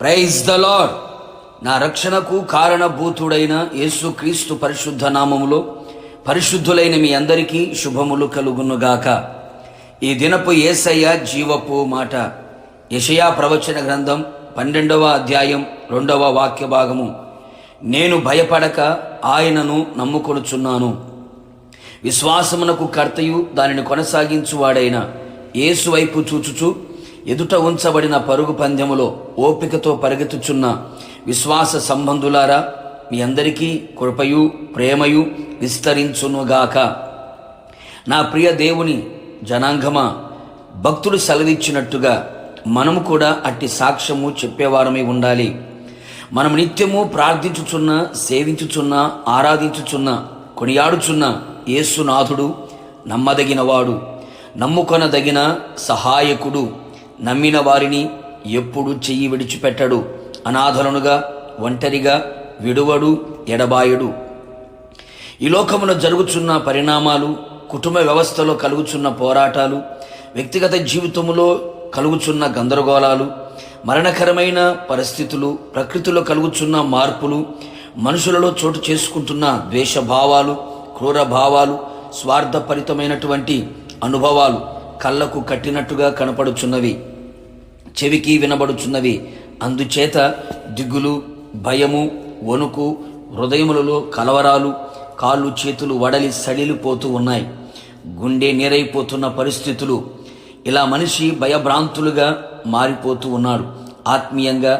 Praise the lord. నా రక్షణకు కారణభూతుడైన యేసుక్రీస్తు పరిశుద్ధ నామములో పరిశుద్ధులైన మీ అందరికీ శుభములు కలుగునుగాక. ఈ దినపు యేసయ్య జీవపు మాట. యెషయా ప్రవచన గ్రంథం 12వ అధ్యాయం 2వ వాక్య భాగము. నేను భయపడక ఆయనను నమ్ముకొనుచున్నాను. విశ్వాసమునకు కర్తయు దానిని కొనసాగించువాడైన యేసు వైపు చూచుచు ఎదుట ఉంచబడిన పరుగు పందెములో ఓపికతో పరిగెత్తుచున్న విశ్వాస సంబంధులారా, మీ అందరికీ కృపయు ప్రేమయు విస్తరించునుగాక. నా ప్రియ దేవుని జనాంగమా, భక్తుడు సెలవిచ్చినట్టుగా మనము కూడా అట్టి సాక్ష్యము చెప్పేవారమై ఉండాలి. మనం నిత్యము ప్రార్థించుచున్న, సేవించుచున్న, ఆరాధించుచున్న, కొనియాడుచున్న యేసునాథుడు నమ్మదగినవాడు, నమ్ముకొనదగిన సహాయకుడు. నమ్మిన వారిని ఎప్పుడు చెయ్యి విడిచిపెట్టడు. అనాథలనుగా, ఒంటరిగా విడువడు, ఎడబాయడు. ఈ లోకములో జరుగుచున్న పరిణామాలు, కుటుంబ వ్యవస్థలో కలుగుచున్న పోరాటాలు, వ్యక్తిగత జీవితంలో కలుగుచున్న గందరగోళాలు, మరణకరమైన పరిస్థితులు, ప్రకృతిలో కలుగుచున్న మార్పులు, మనుషులలో చోటు చేసుకుంటున్న ద్వేషభావాలు, క్రూర భావాలు, స్వార్థపరితమైనటువంటి అనుభవాలు కళ్ళకు కట్టినట్టుగా కనపడుచున్నవి, చెవికి వినబడుచున్నవి. అందుచేత దిగులు, భయము, వణుకు, హృదయములలో కలవరాలు, కాళ్ళు చేతులు వడలి సడిలిపోతూ ఉన్నాయి. గుండె నీరైపోతున్న పరిస్థితులు. ఇలా మనిషి భయభ్రాంతులుగా మారిపోతూ ఉన్నాడు. ఆత్మీయంగా,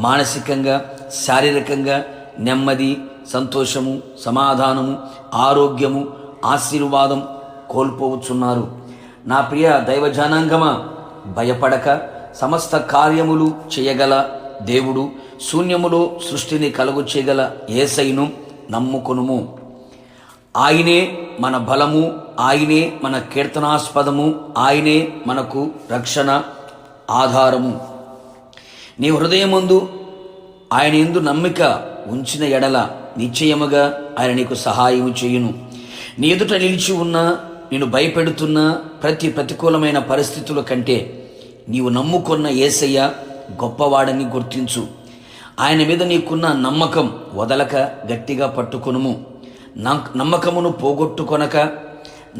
మానసికంగా, శారీరకంగా నెమ్మది, సంతోషము, సమాధానము, ఆరోగ్యము, ఆశీర్వాదం కోల్పోవచ్చున్నారు. నా ప్రియ దైవజనాంగమా, భయపడక సమస్త కార్యములు చేయగల దేవుడు, శూన్యములో సృష్టిని కలుగు చేయగల యేసయ్యను నమ్ముకొనుము. ఆయనే మన బలము, ఆయనే మన కీర్తనాస్పదము, ఆయనే మనకు రక్షణ ఆధారము. నీ హృదయమందు ఆయన యందు నమ్మిక ఉంచిన ఎడల నిశ్చయముగా ఆయన నీకు సహాయము చేయును. నీ ఎదుట నిలిచి ఉన్న, నిన్ను భయపెడుతున్న ప్రతి ప్రతికూలమైన పరిస్థితుల కంటే నీవు నమ్ముకున్న యేసయ్య గొప్పవాడని గుర్తించు. ఆయన మీద నీకున్న నమ్మకం వదలక గట్టిగా పట్టుకొనుము. నమ్మకమును పోగొట్టుకొనక,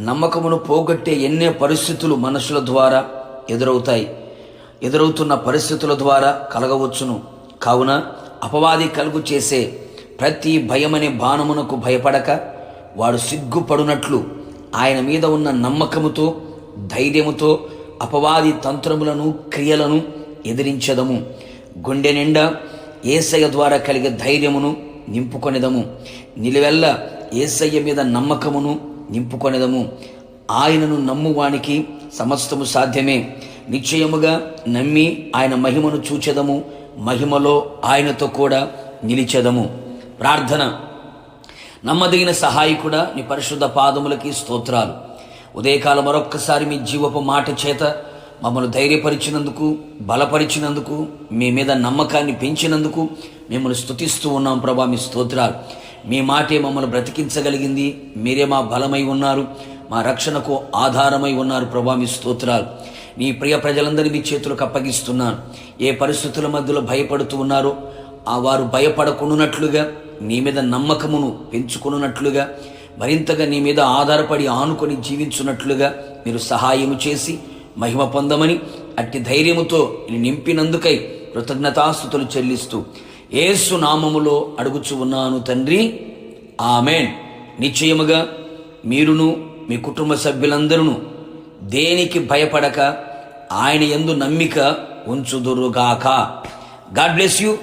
నమ్మకమును పోగొట్టే ఎన్నో పరిస్థితులు మనుషుల ద్వారా ఎదురవుతున్న పరిస్థితుల ద్వారా కలగవచ్చును. కావున అపవాది కలుగు చేసే ప్రతి భయమనే బాణమునకు భయపడక, వాడు సిగ్గుపడునట్లు ఆయన మీద ఉన్న నమ్మకముతో, ధైర్యముతో అపవాది తంత్రములను, క్రియలను ఎదిరించదము. గుండె నిండా యేసయ్య ద్వారా కలిగే ధైర్యమును నింపుకొనేదము. నిలువెల్ల యేసయ్య మీద నమ్మకమును నింపుకొనేదము. ఆయనను నమ్మువానికి సమస్తము సాధ్యమే. నిశ్చయముగా నమ్మి ఆయన మహిమను చూచెదము. మహిమలో ఆయనతో కూడా నిలిచెదము. ప్రార్థన. నమ్మదగిన సహాయకుడా, నీ పరిశుద్ధ పాదములకి స్తోత్రాలు. ఉదయకాలం మరొక్కసారి మీ జీవపు మాట చేత మమ్మల్ని ధైర్యపరిచినందుకు, బలపరిచినందుకు, మీ మీద నమ్మకాన్ని పెంచినందుకు మిమ్మల్ని స్తుతిస్తూ ఉన్నాం ప్రభా. మీ స్తోత్రాలు. మీ మాటే మమ్మల్ని బ్రతికించగలిగింది. మీరే మా బలమై ఉన్నారు, మా రక్షణకు ఆధారమై ఉన్నారు ప్రభా. మీ స్తోత్రాలు. నీ ప్రియ ప్రజలందరినీ మీ చేతులకు అప్పగిస్తున్నాను. ఏ పరిస్థితుల మధ్యలో భయపడుతూ ఉన్నారో వారు భయపడకున్నట్లుగా, నీ మీద నమ్మకమును పెంచుకున్నట్లుగా, మరింతగా నీ మీద ఆధారపడి ఆనుకొని జీవించున్నట్లుగా మీరు సహాయము చేసి మహిమ పొందమని, అట్టి ధైర్యముతో నింపినందుకై కృతజ్ఞతాస్తుతులు చెల్లిస్తూ యేసు నామములో అడుగుచు ఉన్నాను తండ్రి, ఆమెన్. నిశ్చయముగా మీరును మీ కుటుంబ సభ్యులందరూ దేనికి భయపడక ఆయన యందు నమ్మిక ఉంచుదురుగాక. God bless you.